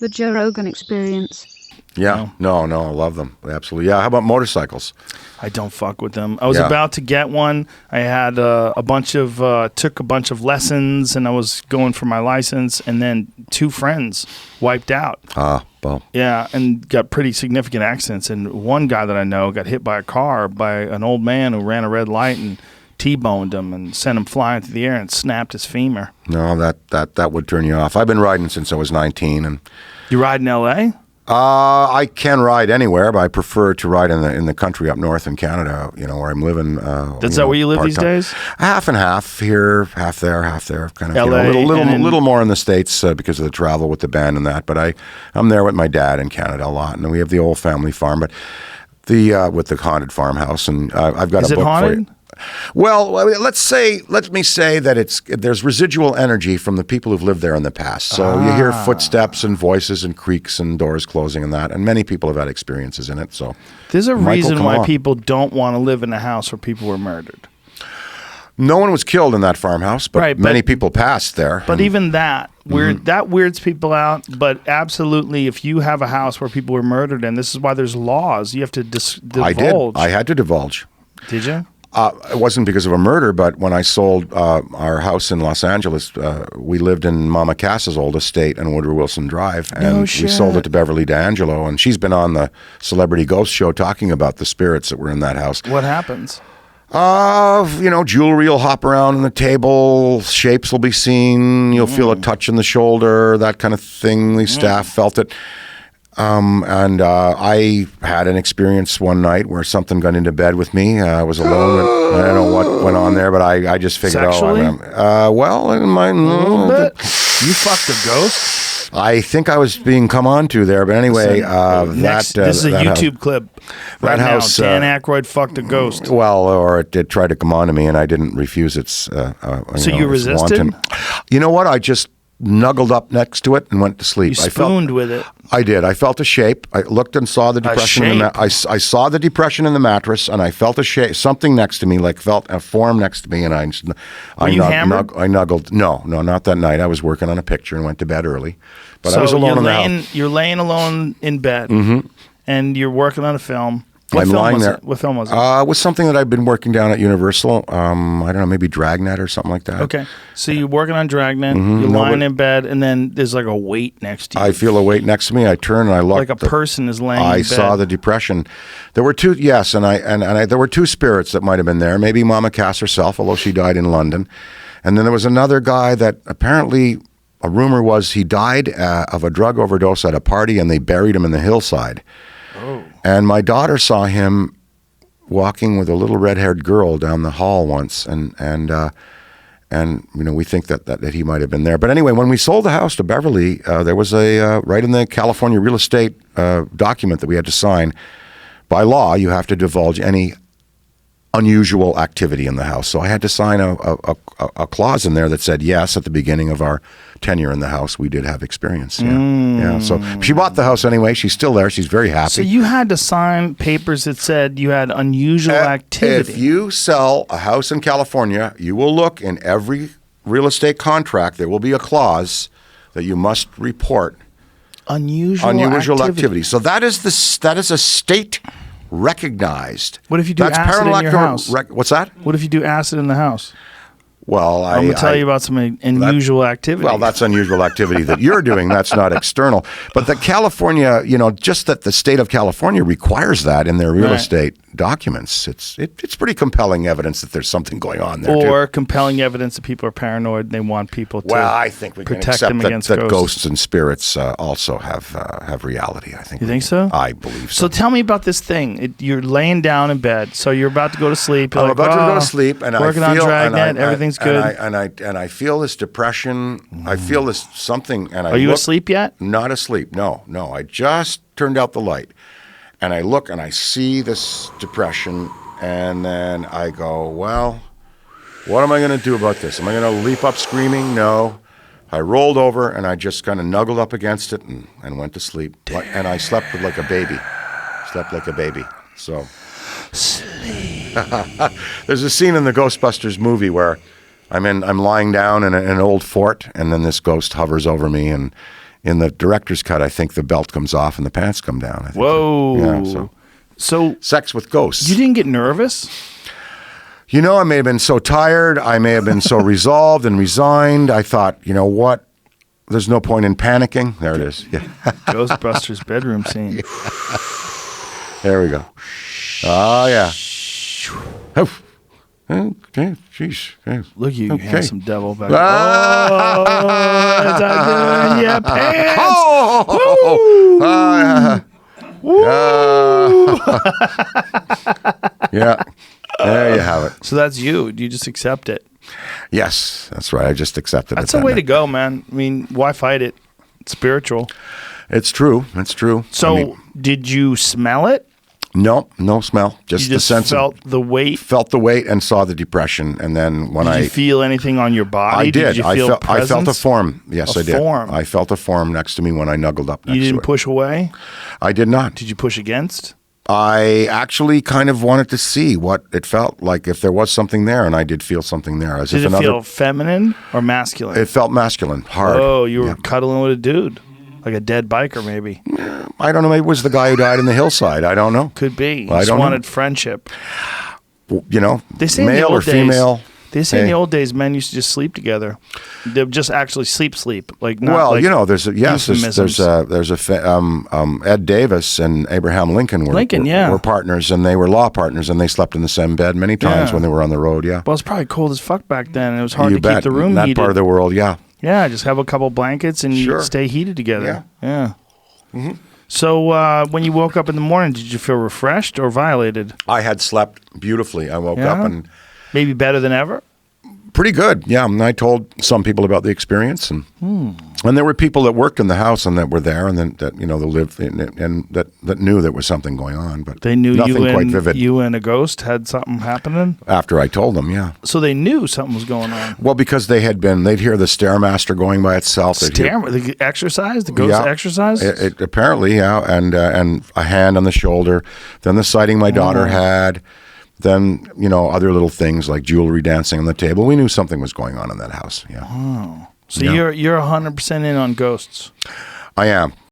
The Joe Rogan Experience. Yeah. No, I love them. Absolutely. Yeah. How about motorcycles? I don't fuck with them. I was about to get one. I had took a bunch of lessons, and I was going for my license, and then 2 friends wiped out. Well. Yeah, and got pretty significant accidents. And one guy that I know got hit by a car by an old man who ran a red light and T-boned him and sent him flying through the air and snapped his femur. No, that would turn you off. I've been riding since I was 19, and you ride in L.A.? I can ride anywhere, but I prefer to ride in the country up north in Canada, where I'm living. That's that where you live part-time. These days? Half and half here, half there, kind of. LA, a little more in the States because of the travel with the band and that. But I'm there with my dad in Canada a lot, and we have the old family farm, but with the haunted farmhouse, and I've got a book for you. Well, let me say that there's residual energy from the people who've lived there in the past. So you hear footsteps and voices and creaks and doors closing and that, and many people have had experiences in it. So there's a reason why people don't want to live in a house where people were murdered. No one was killed in that farmhouse, but many people passed there. But even that weirds people out. But absolutely, if you have a house where people were murdered, and this is why there's laws, you have to divulge. I had to divulge. Did you? It wasn't because of a murder, but when I sold our house in Los Angeles, we lived in Mama Cass's old estate on Woodrow Wilson Drive, and we sold it to Beverly D'Angelo, and she's been on the Celebrity Ghost Show talking about the spirits that were in that house. What happens? Jewelry will hop around on the table, shapes will be seen, you'll feel a touch in the shoulder, that kind of thing. The staff felt it. And I had an experience one night where something got into bed with me. I was alone. I don't know what went on there, but I just figured Sexually? You fucked a ghost? I think I was being come on to there, but anyway, this is a YouTube clip. Right now, house, Dan Aykroyd fucked a ghost. Well, or it did try to come on to me, and I didn't refuse its. So you resisted? Wanton. You know what? I just snuggled up next to it and went to sleep. You spooned with it. I did. I felt a shape. I looked and saw the depression in the I saw the depression in the mattress, and I felt a shape, something next to me, felt a form next to me, and I nuggled. No, not that night. I was working on a picture and went to bed early. But I was alone in the house. You're laying alone in bed, and you're working on a film. I'm lying there. What film was it? It was something that I'd been working down at Universal. I don't know, maybe Dragnet or something like that. Okay. So you're working on Dragnet, you're lying in bed, and then there's like a weight next to you. I feel a weight next to me. I turn and I look. Like a person is laying in bed. I saw the depression. There were two, yes, and there were 2 spirits that might have been there. Maybe Mama Cass herself, although she died in London. And then there was another guy that apparently, a rumor was he died of a drug overdose at a party, and they buried him in the hillside. Oh. And my daughter saw him walking with a little red-haired girl down the hall once, and we think that he might have been there. But anyway, when we sold the house to Beverly, there was right in the California real estate document that we had to sign. By law, you have to divulge any unusual activity in the house. So I had to sign a clause in there that said yes at the beginning of our tenure in the house. We did have experience. Yeah. So she bought the house anyway. She's still there. She's very happy. So you had to sign papers that said you had unusual activity. If you sell a house in California, you will look in every real estate contract. There will be a clause that you must report unusual activity. So that is a state recognized. What if you do acid in your house? What's that? What if you do acid in the house? Well, I'm going to tell you about some unusual activity. Well, that's unusual activity that you're doing. That's not external. But the California, just that the state of California requires that in their real estate documents. It's pretty compelling evidence that there's something going on there. Or compelling evidence that people are paranoid and they want people to I think we protect can accept them against that ghosts and spirits also have reality. I think. You think so? I believe so. So tell me about this thing. You're laying down in bed, so you're about to go to sleep. I'm about to go to sleep, and working I feel, on Dragnet, everything's good. And I feel this depression. I feel this something. And are you asleep yet? Not asleep. No. I just turned out the light. And I look and I see this depression, and then I go, well, what am I going to do about this? Am I going to leap up screaming? No. I rolled over and I just kind of snuggled up against it and went to sleep. And I slept like a baby. So sleep. There's a scene in the Ghostbusters movie where I'm lying down in an old fort, and then this ghost hovers over me, and in the director's cut, I think the belt comes off and the pants come down. I think. Whoa. Yeah, so sex with ghosts. you didn't get nervous? You know, I may have been so tired. I may have been so resolved and resigned. I thought, you know what? There's no point in panicking. There it is. Yeah. Ghostbusters bedroom scene. There we go. Oh, yeah. Okay, jeez. Okay. Look, you Okay. handsome devil back there. Oh, is that good? Yeah, pants. Yeah. There you have it. So that's you. You just accept it. Yes, that's right. I just accepted it. That's the way to go, man. I mean, why fight it? It's spiritual. It's true. It's true. So, I mean, did you smell it? no smell. Just You the just sense felt of, the weight. felt the weight and saw the depression. And then when Did you feel anything on your body? I did. you I feel felt a presence? form. Yes, A I did. form. I felt a form next to me when I snuggled up next You to didn't it. push away? I did not. Did you push against? I actually kind of wanted to see what it felt like, if there was something there, and I did feel something there. As Did if it feel feminine or masculine? It felt masculine, hard. Oh, you were cuddling with a dude. Like a dead biker, maybe. I don't know. Maybe it was the guy who died in the hillside. I don't know. Could be. I Just don't know. wanted friendship. You know, They say in the male old or days- female. They say in Hey. the old days, men used to just sleep together. They would just actually sleep. Like not Well, like you know, there's euphemisms. Ed Davis and Abraham Lincoln were were partners, and they were law partners, and they slept in the same bed many times Yeah. when they were on the road. Yeah, Well, it's probably cold as fuck back then. And it was hard you to bet. keep the room in that heated. part of the world. Yeah, Yeah, just have a couple blankets and you Sure. stay heated together. Yeah. Yeah. So when you woke up in the morning, did you feel refreshed or violated? I had slept beautifully. I woke Yeah? up and Maybe better than ever? pretty good. Yeah, and I told some people about the experience, and there were people that worked in the house and that were there, and then that that lived and that knew there was something going on, but They knew nothing quite vivid. you and a ghost had something happening? After I told them, yeah. So they knew something was going on. Well, because they'd hear the Stairmaster going by itself. They'd hear- The exercise? The ghost exercise? It apparently, yeah, and a hand on the shoulder. Then the sighting my daughter had. Then other little things like jewelry dancing on the table. We knew something was going on in that house. Yeah. So Yeah. you're 100% in on ghosts. I am.